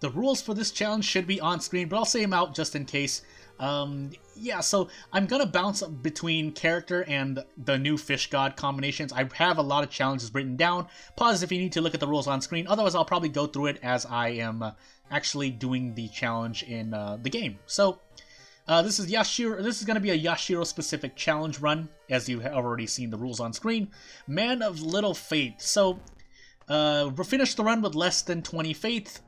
the rules for this challenge should be on screen, but I'll say them out just in case. Yeah, so I'm gonna bounce between character and the new fish god combinations. I have a lot of challenges written down. Pause if you need to look at the rules on screen. Otherwise, I'll probably go through it as I am actually doing the challenge in the game. So this is Yashiro. This is going to be a Yashiro-specific challenge run, as you have already seen the rules on screen. Man of Little Faith. So we'll finish the run with less than 20 faith.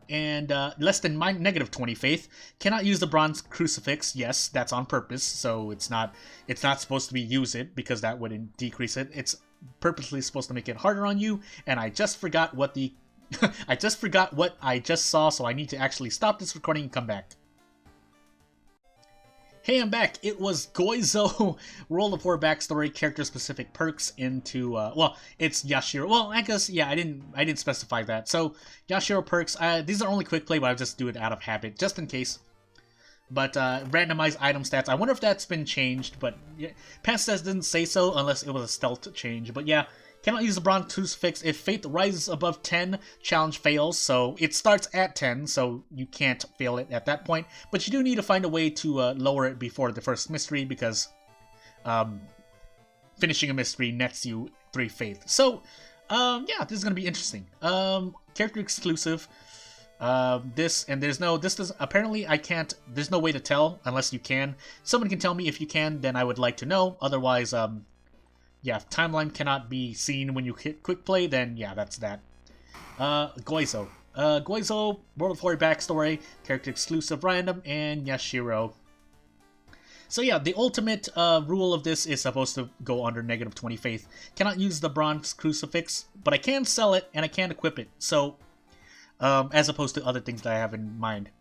And less than negative 20 faith. Cannot use the bronze crucifix. Yes, that's on purpose. So it's not supposed to be use it because that wouldn't decrease it. It's purposely supposed to make it harder on you. And I just forgot what the I just forgot what I just saw. So I need to actually stop this recording and come back. Hey, I'm back. It was Goizo. Roll the poor backstory, character-specific perks into, well, it's Yashiro. Well, I guess, yeah, I didn't specify that. So, Yashiro perks, these are only quick play, but I'll just do it out of habit, just in case. But, randomized item stats, I wonder if that's been changed, but, yeah, past stats didn't say so, unless it was a stealth change. But yeah, cannot use the bronze crucifix. If faith rises above 10, challenge fails. So it starts at 10, so you can't fail it at that point. But you do need to find a way to lower it before the first mystery, because finishing a mystery nets you 3 faith. So, yeah, this is going to be interesting. Character exclusive. This does, apparently I can't, there's no way to tell unless you can. Someone can tell me if you can, then I would like to know. Otherwise, yeah, if timeline cannot be seen when you hit quick play, then yeah, that's that. Goizo. Goizo, World of Warrior backstory, character exclusive random, and Yashiro. So yeah, the ultimate rule of this is supposed to go under negative 20 faith. Cannot use the bronze crucifix, but I can sell it and I can equip it. So, as opposed to other things that I have in mind.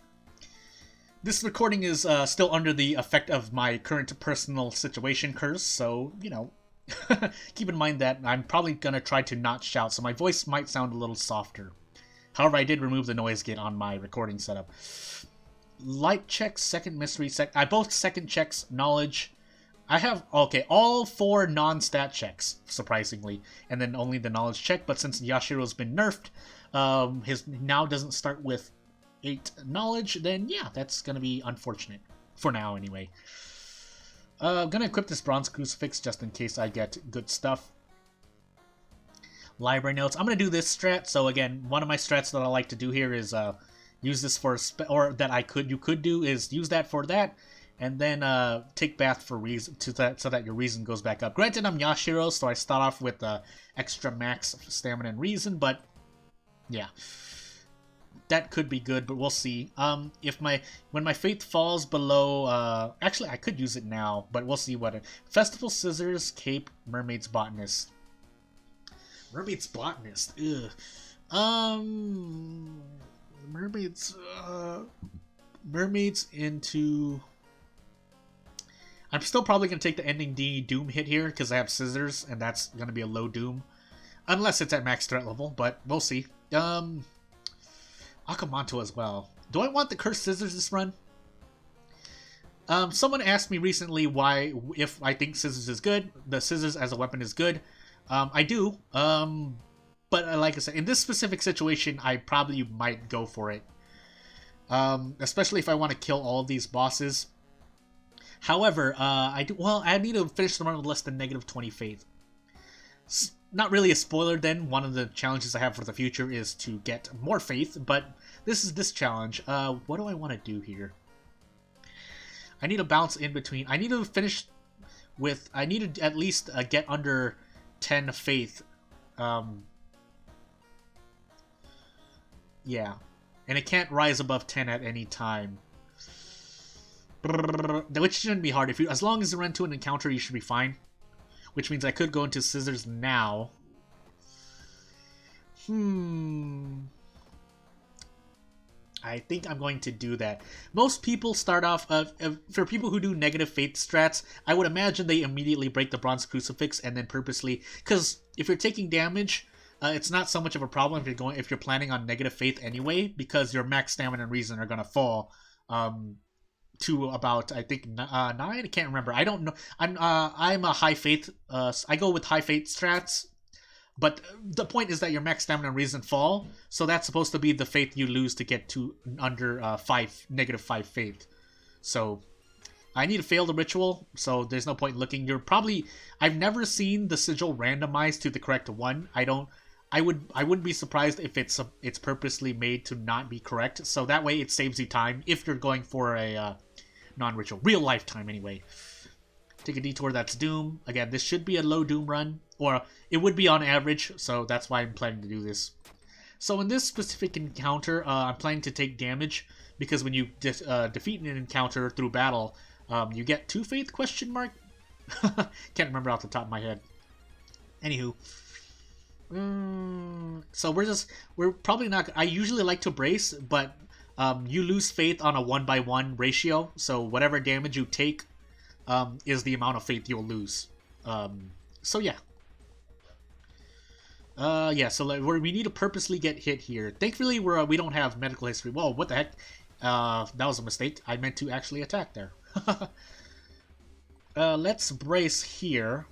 This recording is still under the effect of my current personal situation curse, so, you know, keep in mind that I'm probably going to try to not shout, so my voice might sound a little softer. However, I did remove the noise gate on my recording setup. Light checks, second mystery, I both second checks, knowledge. I have, okay, all 4 non-stat checks, surprisingly, and then only the knowledge check, but since Yashiro's been nerfed, his now doesn't start with 8 knowledge, then yeah, that's going to be unfortunate. For now, anyway. I'm gonna equip this bronze crucifix just in case I get good stuff. Library notes. I'm gonna do this strat. So again, one of my strats that I like to do here is use this for you could do is use that for that, and then take bath for reason so that your reason goes back up. Granted, I'm Yashiro, so I start off with extra max stamina and reason, but yeah. That could be good, but we'll see. When my faith falls below, actually I could use it now, but we'll see what Festival Scissors, Cape, Mermaid's Botanist. Mermaid's Botanist, ugh. Mermaids into. I'm still probably gonna take the ending D Doom hit here because I have scissors, and that's gonna be a low Doom, unless it's at max threat level. But we'll see. Akamanto as well. Do I want the Cursed Scissors this run? Someone asked me recently if I think scissors is good. The scissors as a weapon is good. I do. But like I said, in this specific situation, I probably might go for it. Especially if I want to kill all of these bosses. However, I need to finish the run with less than negative 20 faith. Not really a spoiler then, one of the challenges I have for the future is to get more faith, but this is this challenge. What do I want to do here? I need to bounce in between. I need to finish with, I need to at least get under 10 faith. Yeah. And it can't rise above 10 at any time. Which shouldn't be hard. As long as you run to an encounter, you should be fine. Which means I could go into scissors now. I think I'm going to do that. Most people start off, for people who do negative faith strats, I would imagine they immediately break the bronze crucifix and then purposely, because if you're taking damage, it's not so much of a problem if you're planning on negative faith anyway, because your max stamina and reason are gonna fall. To about, I think, 9. I can't remember. I don't know. I'm a high faith. I go with high faith strats, But the point is that your max stamina and reason fall, so that's supposed to be the faith you lose to get to under -5 faith. So I need to fail the ritual, so there's no point in looking. I've never seen the sigil randomized to the correct one. I wouldn't be surprised if it's purposely made to not be correct, so that way it saves you time if you're going for a non-ritual. Real life time, anyway. Take a detour, that's Doom. Again, this should be a low Doom run, or it would be on average, so that's why I'm planning to do this. So in this specific encounter, I'm planning to take damage, because when you defeat an encounter through battle, you get 2 faith, question mark? Can't remember off the top of my head. Anywho. So we're probably not, I usually like to brace, but you lose faith on a 1-by-1 ratio, so whatever damage you take is the amount of faith you'll lose. So yeah. So we need to purposely get hit here. Thankfully, we don't have medical history. Whoa, what the heck? That was a mistake. I meant to actually attack there. Let's brace here.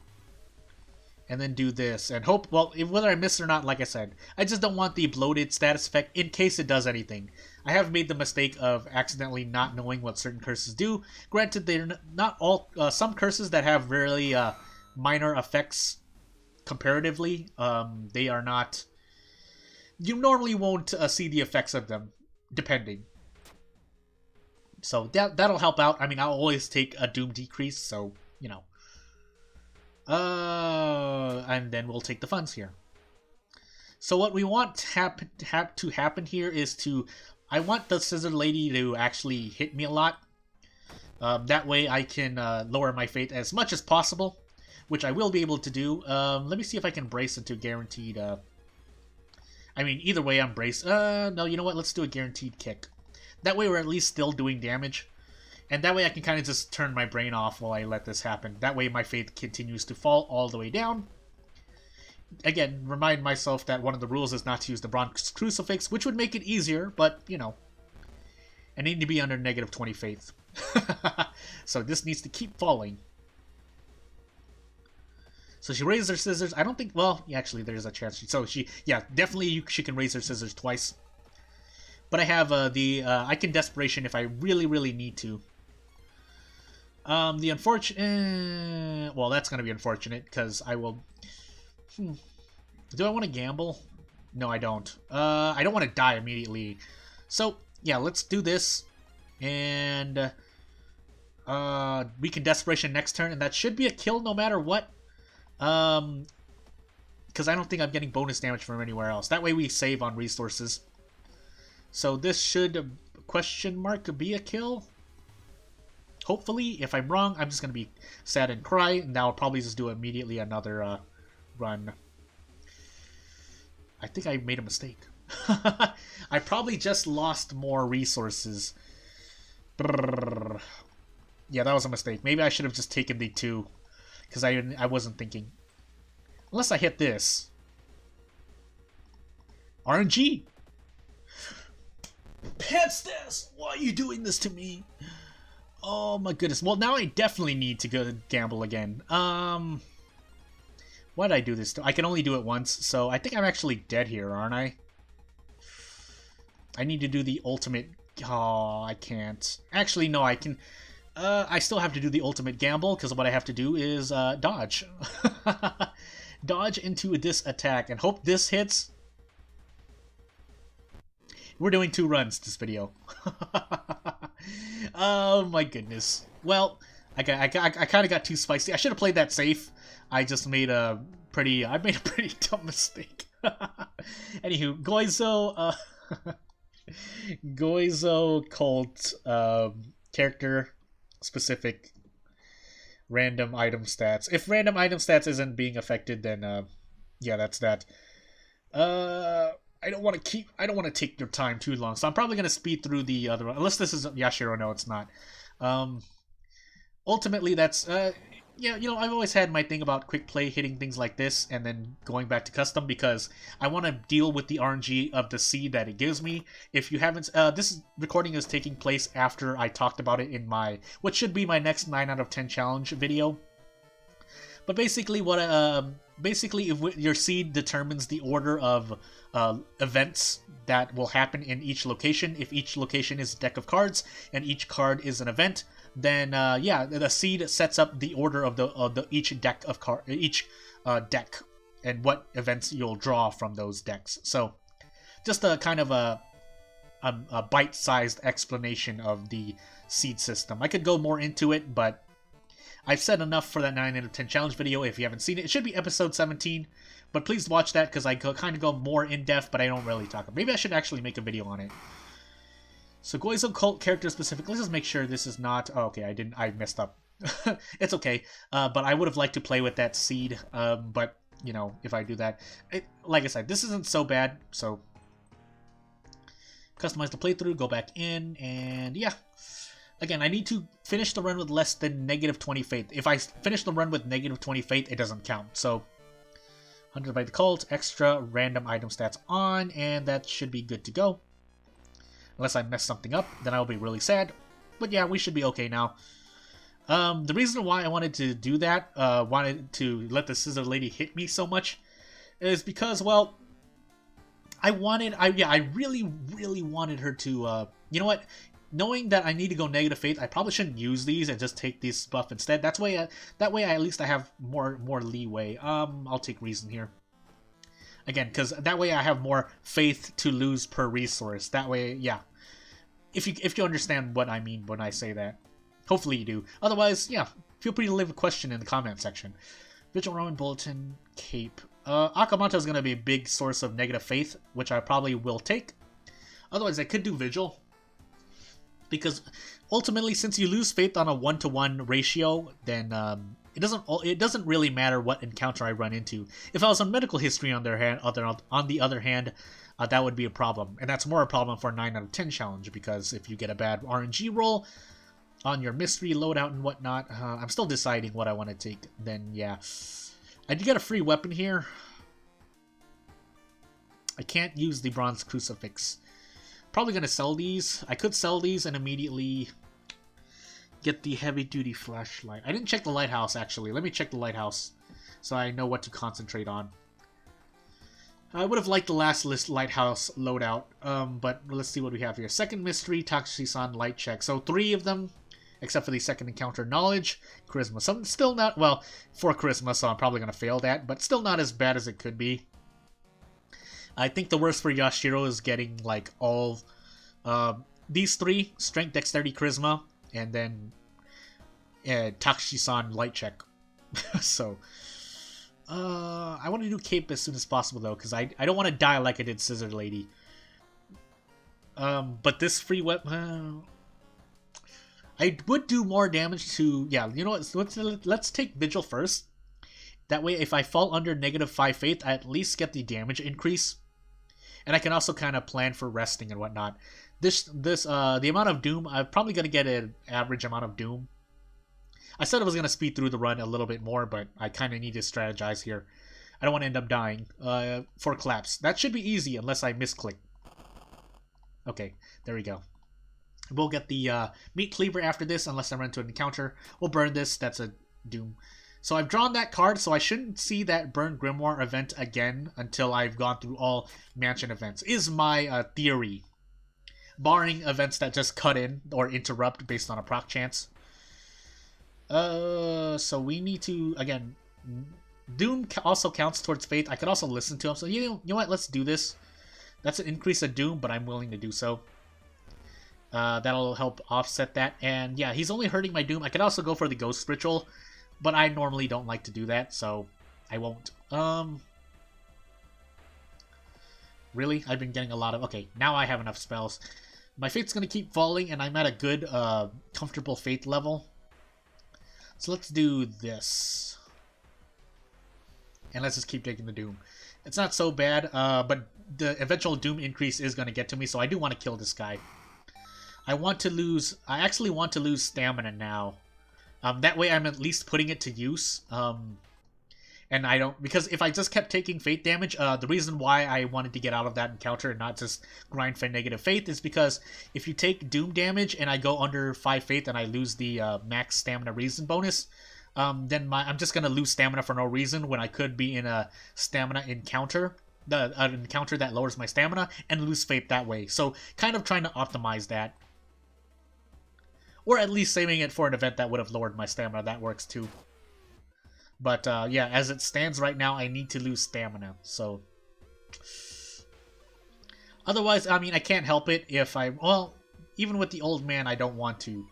And then do this. And hope, well, whether I miss it or not, like I said, I just don't want the bloated status effect in case it does anything. I have made the mistake of accidentally not knowing what certain curses do. Granted, they're not all, some curses that have really minor effects comparatively, they are not, you normally won't see the effects of them, depending. So that'll help out. I mean, I'll always take a Doom decrease, so, you know. And then we'll take the funds here. So what we want to happen here is I want the Scissor Lady to actually hit me a lot. That way I can lower my fate as much as possible, which I will be able to do. Let me see if I can brace into guaranteed. I mean, either way I'm braced. No, you know what? Let's do a guaranteed kick. That way we're at least still doing damage. And that way I can kind of just turn my brain off while I let this happen. That way my faith continues to fall all the way down. Again, remind myself that one of the rules is not to use the bronze crucifix, which would make it easier, but, you know. I need to be under -20 faith. So this needs to keep falling. So she raised her scissors. I don't think, well, actually there's a chance. So definitely she can raise her scissors twice. But I have I can desperation if I really, really need to. The unfortunate... well, that's going to be unfortunate, because I will... Do I want to gamble? No, I don't. I don't want to die immediately. So, yeah, let's do this. And... we can desperation next turn, and that should be a kill no matter what. Because I don't think I'm getting bonus damage from anywhere else. That way we save on resources. So this should, question mark, be a kill? Hopefully. If I'm wrong, I'm just going to be sad and cry, and I'll probably just do immediately another run. I think I made a mistake. I probably just lost more resources. Brrr. Yeah, that was a mistake. Maybe I should have just taken the 2, because I wasn't thinking. Unless I hit this. RNG! Petstas! Why are you doing this to me? Oh my goodness. Well, now I definitely need to go gamble again. Why did I do this to? I can only do it once, so I think I'm actually dead here, aren't I? I need to do the ultimate... oh, I can't. Actually, no, I can... I still have to do the ultimate gamble, because what I have to do is dodge. Dodge into this attack, and hope this hits. We're doing 2 runs this video. Oh my goodness. Well, I kind of got too spicy. I should have played that safe. I just made a pretty dumb mistake. Anywho, Goizo cult character specific random item stats. If random item stats isn't being affected, then yeah, that's that. I don't want to take your time too long, so I'm probably going to speed through the other one. Unless this is Yashiro, no, it's not. Ultimately, that's, yeah, you know, I've always had my thing about quick play hitting things like this and then going back to custom because I want to deal with the RNG of the seed that it gives me. If you haven't, this recording is taking place after I talked about it in my, what should be my next 9 out of 10 challenge video. But basically, if your seed determines the order of events that will happen in each location. If each location is a deck of cards and each card is an event, then yeah, the seed sets up the order of the each deck of deck and what events you'll draw from those decks. So just a kind of a bite-sized explanation of the seed system. I could go more into it, but I've said enough for that 9 out of 10 challenge video. If you haven't seen it, it should be episode 17, but please watch that because I kind of go more in-depth, but I don't really talk. Maybe I should actually make a video on it. So Goizo cult character specific. Let's just make sure this is not... Oh, okay, I messed up. It's okay, but I would have liked to play with that seed, but, you know, if I do that... like I said, this isn't so bad, so... Customize the playthrough, go back in, and yeah. Again, I need to finish the run with less than -20 faith. If I finish the run with -20 faith, it doesn't count. So, 100 by the cult, extra, random item stats on, and that should be good to go. Unless I mess something up, then I'll be really sad. But yeah, we should be okay now. The reason why I wanted to do that, wanted to let the scissor lady hit me so much, is because, well, I really wanted her to, you know what? Knowing that I need to go negative faith, I probably shouldn't use these and just take this buff instead. That way at least I have more leeway. I'll take reason here. Again, because that way I have more faith to lose per resource. That way, yeah. If you understand what I mean when I say that. Hopefully you do. Otherwise, yeah, feel free to leave a question in the comment section. Vigil Roman Bulletin, Cape. Akamanto is going to be a big source of negative faith, which I probably will take. Otherwise, I could do Vigil. Because ultimately, since you lose faith on a 1-to-1 ratio, then it doesn't really matter what encounter I run into. If I was on medical history on the other hand, that would be a problem, and that's more a problem for a 9 out of 10 challenge. Because if you get a bad RNG roll on your mystery loadout and whatnot, I'm still deciding what I want to take. Then yeah, I do get a free weapon here. I can't use the bronze crucifix. Probably going to sell these. I could sell these and immediately get the heavy-duty flashlight. I didn't check the lighthouse, actually. Let me check the lighthouse so I know what to concentrate on. I would have liked the last list lighthouse loadout, but let's see what we have here. Second mystery, Takushi-san light check. So 3 of them, except for the second encounter. Knowledge, charisma. Something still not, well, for charisma, so I'm probably going to fail that, but still not as bad as it could be. I think the worst for Yashiro is getting, like, all these 3, strength, dexterity, charisma, and then Takushi-san light check. So, I want to do Cape as soon as possible, though, because I don't want to die like I did Scissor Lady. But this free weapon... I would do more damage to... Yeah, you know what? Let's take Vigil first. That way, if I fall under -5 faith, I at least get the damage increase. And I can also kind of plan for resting and whatnot. The amount of Doom, I'm probably going to get an average amount of Doom. I said I was going to speed through the run a little bit more, but I kind of need to strategize here. I don't want to end up dying for collapse. That should be easy unless I misclick. Okay, there we go. We'll get the meat cleaver after this unless I run into an encounter. We'll burn this. That's a Doom. So I've drawn that card, so I shouldn't see that Burn Grimoire event again until I've gone through all mansion events, is my theory. Barring events that just cut in or interrupt based on a proc chance. So we need to, again, Doom also counts towards Faith. I could also listen to him, so you know what, let's do this. That's an increase of Doom, but I'm willing to do so. That'll help offset that, and yeah, he's only hurting my Doom. I could also go for the Ghost Ritual, but I normally don't like to do that, so I won't. Really? I've been getting a lot of... Okay, now I have enough spells. My Faith's going to keep falling, and I'm at a good, comfortable Faith level. So let's do this. And let's just keep taking the Doom. It's not so bad, but the eventual Doom increase is going to get to me, so I do want to kill this guy. I actually want to lose stamina now. That way I'm at least putting it to use. And I don't... Because if I just kept taking Faith damage, the reason why I wanted to get out of that encounter and not just grind for negative Faith is because if you take Doom damage and I go under 5 Faith and I lose the max stamina reason bonus, then I'm just gonna lose stamina for no reason when I could be in a stamina encounter, an encounter that lowers my stamina, and lose faith that way. So kind of trying to optimize that, or at least saving it for an event that would have lowered my stamina. That works too. But yeah, as it stands right now, I need to lose stamina. So otherwise, I mean, I can't help it if I, well, even with the old man, I don't want to.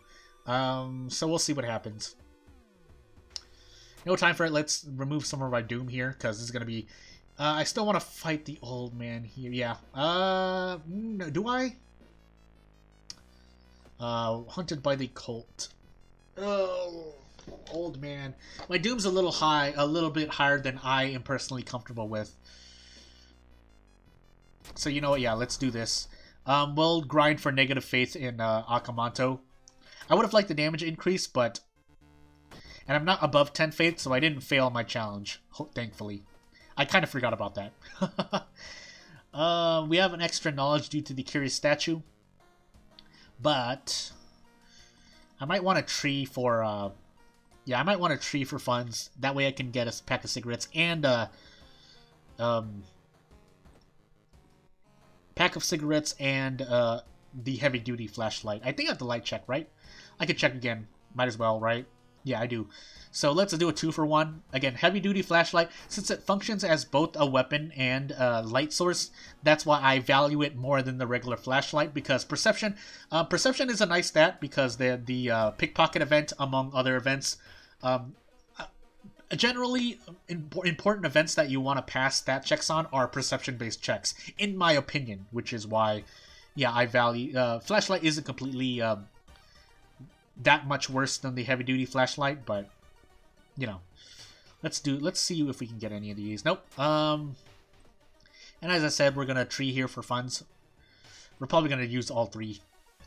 So we'll see what happens. No time for it. Let's remove some of our doom here, because this is going to be... I still want to fight the old man here. Yeah. No, do I? Hunted by the cult. Oh, old man. My doom's a little high, a little bit higher than I am personally comfortable with. So you know what? Yeah, let's do this. We'll grind for negative faith in Akamanto. I would have liked the damage increase, but... And I'm not above 10 faith, so I didn't fail my challenge, thankfully. I kind of forgot about that. We have an extra knowledge due to the curious statue. But... I might want a tree for... yeah, I might want a tree for funds. That way I can get a pack of cigarettes and... pack of cigarettes and the heavy-duty flashlight. I think I have the light check, right? I could check again. Might as well, right? Yeah, I do. So let's do a 2-for-1. Again, heavy-duty flashlight. Since it functions as both a weapon and a light source, that's why I value it more than the regular flashlight, because perception is a nice stat, because the pickpocket event, among other events, generally important events that you want to pass stat checks on are perception-based checks, in my opinion, which is why, yeah, I value... flashlight isn't completely... that much worse than the heavy-duty flashlight, but, you know, let's see if we can get any of these. Nope. And as I said, we're gonna tree here for funds. We're probably gonna use all three,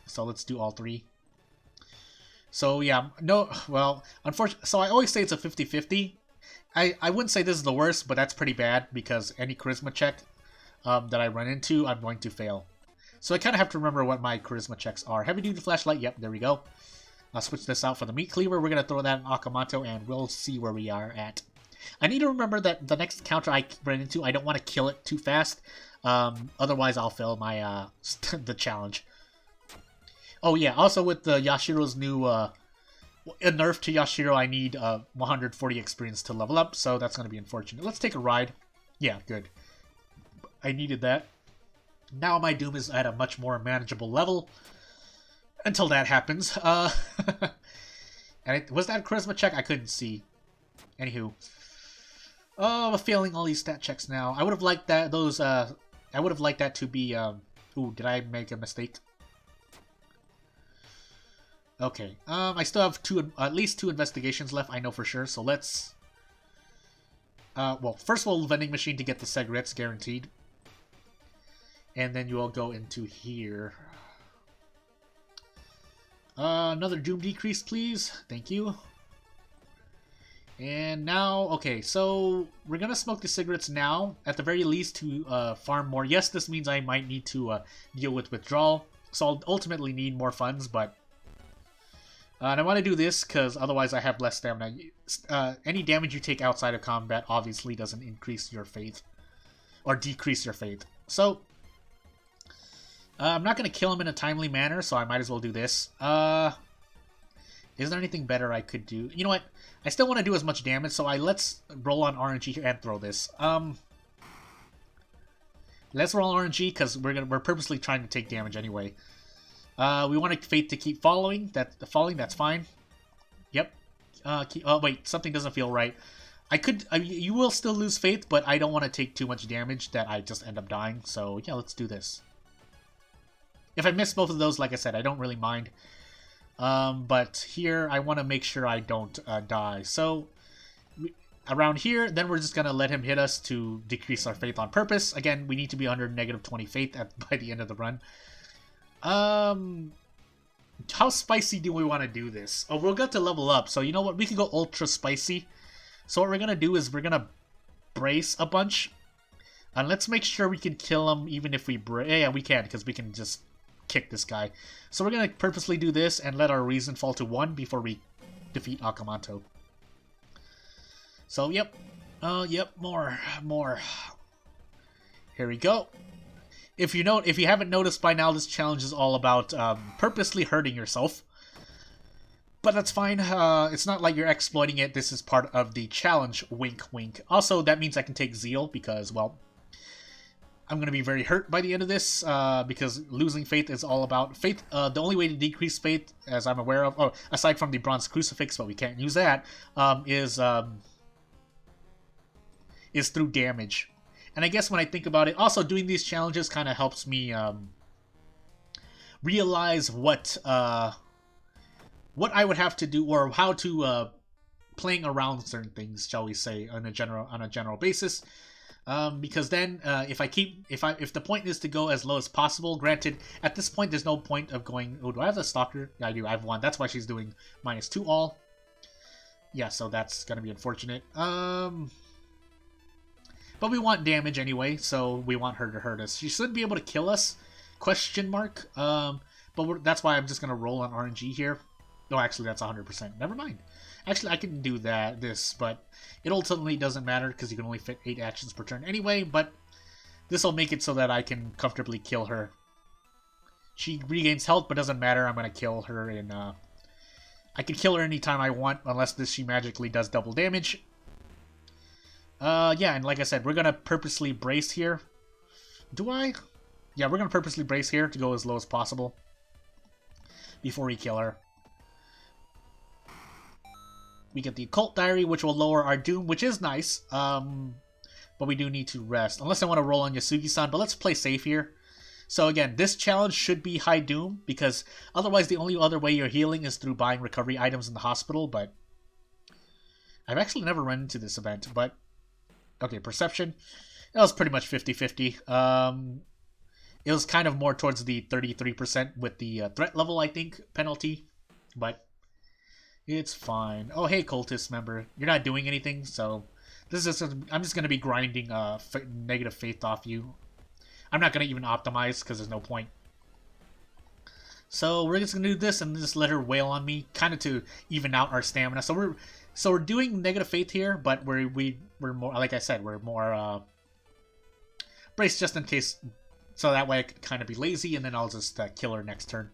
so let's do all three. So yeah, no, well, unfortunately, so I always say it's a 50-50. I wouldn't say this is the worst, but that's pretty bad, because any charisma check that I run into, I'm going to fail. So I kind of have to remember what my charisma checks are. Heavy-duty flashlight, yep, there we go. I'll switch this out for the meat cleaver. We're going to throw that in Akamanto, and we'll see where we are at. I need to remember that the next counter I run into, I don't want to kill it too fast. Otherwise, I'll fail my the challenge. Oh, yeah. Also, with the Yashiro's new a nerf to Yashiro, I need 140 experience to level up, so that's going to be unfortunate. Let's take a ride. Yeah, good. I needed that. Now my Doom is at a much more manageable level. Until that happens. And was that a charisma check? I couldn't see. Anywho. Oh, I'm failing all these stat checks now. I would have liked that, I would have liked that to be, ooh, did I make a mistake? Okay. I still have at least two investigations left, I know for sure, so let's... well, first of all, vending machine to get the cigarettes, guaranteed. And then you all go into here. Another Doom decrease, please. Thank you. And now, okay, so we're gonna smoke the cigarettes now, at the very least, to farm more. Yes, this means I might need to deal with withdrawal, so I'll ultimately need more funds, but... and I want to do this, because otherwise I have less stamina. Any damage you take outside of combat obviously doesn't increase your faith, or decrease your faith. So... I'm not going to kill him in a timely manner, so I might as well do this. Is there anything better I could do? You know what? I still want to do as much damage, so let's roll on RNG here and throw this. Let's roll RNG, because we're purposely trying to take damage anyway. We want Faith to keep following. That's fine. Yep. Oh, wait, something doesn't feel right. You will still lose Faith, but I don't want to take too much damage that I just end up dying. So, yeah, let's do this. If I miss both of those, like I said, I don't really mind. But here, I want to make sure I don't die. So, around here, then we're just going to let him hit us to decrease our faith on purpose. Again, we need to be under negative 20 faith by the end of the run. How spicy do we want to do this? Oh, we'll get to level up. So, you know what? We can go ultra spicy. So, what we're going to do is we're going to brace a bunch. And let's make sure we can kill him even if we brace. Yeah, we can, because we can just kick this guy. So we're going to purposely do this and let our reason fall to 1 before we defeat Akamanto. So, yep. Yep, more. Here we go. If you haven't noticed by now, this challenge is all about purposely hurting yourself. But that's fine. It's not like you're exploiting it. This is part of the challenge. Wink, wink. Also, that means I can take Zeal because, well, I'm going to be very hurt by the end of this because losing faith is all about faith. The only way to decrease faith, as I'm aware of, aside from the bronze crucifix, but we can't use that, is through damage. And I guess when I think about it, also doing these challenges kind of helps me realize what I would have to do, or how to playing around certain things, shall we say, on a general basis. Because then if the point is to go as low as possible, granted at this point there's no point of going, oh, do I have the stalker? Yeah, I do. I have one. That's why she's doing -2 all. Yeah, so that's gonna be unfortunate. But we want damage anyway, so we want her to hurt us. She shouldn't be able to kill us, question mark. But that's why I'm just gonna roll on RNG here. No, actually that's 100%. Never mind. Actually, I can do this, but it ultimately doesn't matter because you can only fit 8 actions per turn anyway, but this will make it so that I can comfortably kill her. She regains health, but doesn't matter. I'm going to kill her, and I can kill her anytime I want, unless she magically does double damage. Yeah, and like I said, we're going to purposely brace here. Do I? Yeah, we're going to purposely brace here to go as low as possible before we kill her. We get the Occult Diary, which will lower our Doom, which is nice. But we do need to rest. Unless I want to roll on Yasugi-san, but let's play safe here. So again, this challenge should be high Doom, because otherwise the only other way you're healing is through buying recovery items in the hospital, but I've actually never run into this event, but okay, Perception. That was pretty much 50-50. It was kind of more towards the 33% with the threat level, I think, penalty, but it's fine. Oh, hey, cultist member. You're not doing anything, so this is I'm just going to be grinding negative faith off you. I'm not going to even optimize because there's no point. So we're just going to do this and just let her wail on me, kind of to even out our stamina. So we're doing negative faith here, but we're more, like I said, we're more braced just in case, so that way I could kind of be lazy, and then I'll just kill her next turn.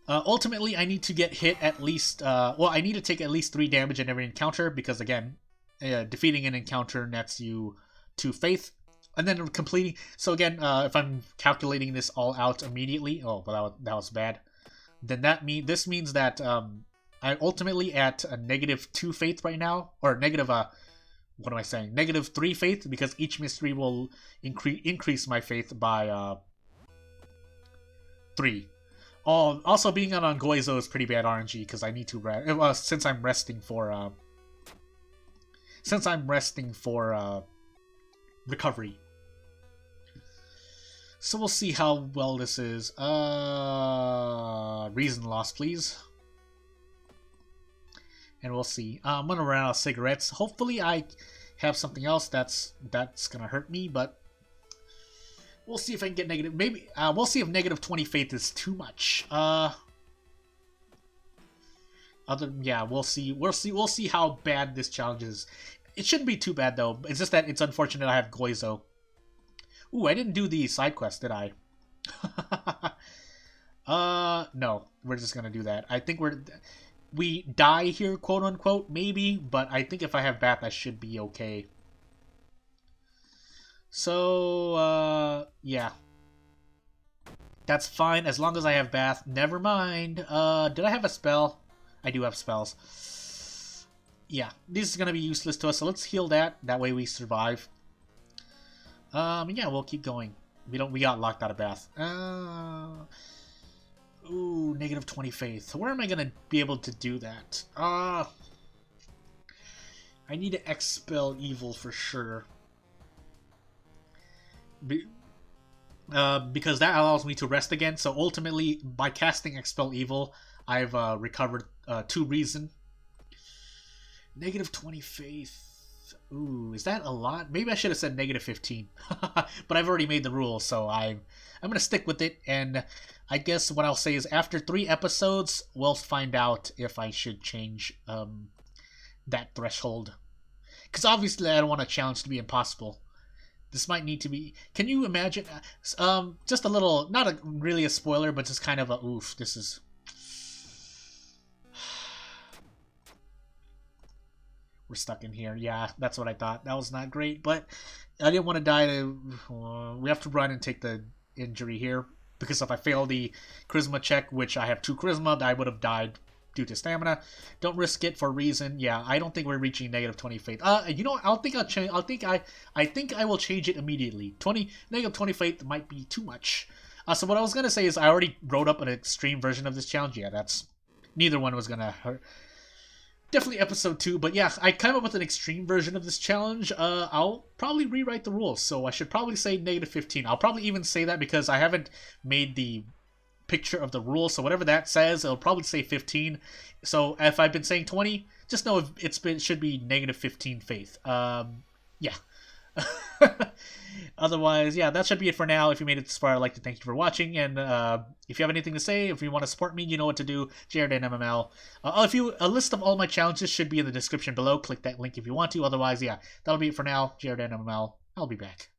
Ultimately, I need to get hit at least, I need to take at least 3 damage in every encounter, because again, defeating an encounter nets you 2 faith, and then completing, so again, if I'm calculating this all out immediately, oh, well, that was bad, then this means that, I'm ultimately at a -2 faith right now, or negative, what am I saying, -3 faith, because each mystery will increase my faith by, 3. Oh, also being on Goizo is pretty bad RNG because I need to rest. Since I'm resting for recovery. So we'll see how well this is. Reason loss, please. And we'll see. I'm gonna run out of cigarettes. Hopefully, I have something else that's gonna hurt me, but. We'll see if I can get negative. Maybe we'll see if -20 faith is too much. Yeah, we'll see. We'll see how bad this challenge is. It shouldn't be too bad though. It's just that it's unfortunate I have Goizo. Ooh, I didn't do the side quest, did I? No. We're just gonna do that. I think we die here, quote unquote, maybe. But I think if I have Bath, I should be okay. So, yeah. That's fine, as long as I have Bath. Never mind. Did I have a spell? I do have spells. Yeah, this is going to be useless to us, so let's heal that. That way we survive. Yeah, we'll keep going. We got locked out of Bath. Ooh, -20 faith. Where am I going to be able to do that? I need to expel evil for sure. Because that allows me to rest again. So ultimately, by casting Expel Evil, I've recovered 2 reason. -20 faith. Ooh, is that a lot? Maybe I should have said -15. But I've already made the rule, so I'm gonna stick with it. And I guess what I'll say is after 3 episodes, we'll find out if I should change that threshold. Because obviously I don't want a challenge to be impossible. This might need to be... Can you imagine... just a little... Not really a spoiler, but just kind of a... Oof, this is... We're stuck in here. Yeah, that's what I thought. That was not great, but I didn't want to die to... we have to run and take the injury here. Because if I fail the charisma check, which I have 2 charisma, I would have died due to stamina. Don't risk it for a reason. Yeah, I don't think we're reaching negative 20 faith. You know, I'll think I'll change. I think I will change it immediately. Negative 20 faith might be too much. So what I was gonna say is I already wrote up an extreme version of this challenge. Yeah, that's neither one was gonna hurt. Definitely episode 2, but yeah, I came up with an extreme version of this challenge. I'll probably rewrite the rules, so I should probably say negative 15. I'll probably even say that because I haven't made the picture of the rule, so whatever that says, it'll probably say 15. So if I've been saying 20, just know it should be negative 15 faith. Yeah. Otherwise, yeah, that should be it for now. If you made it this far, I'd like to thank you for watching, and if you have anything to say, if you want to support me, you know what to do. Jared and MML. A list of all my challenges should be in the description below. Click that link if you want to. Otherwise, yeah, that'll be it for now. Jared and MML. I'll be back.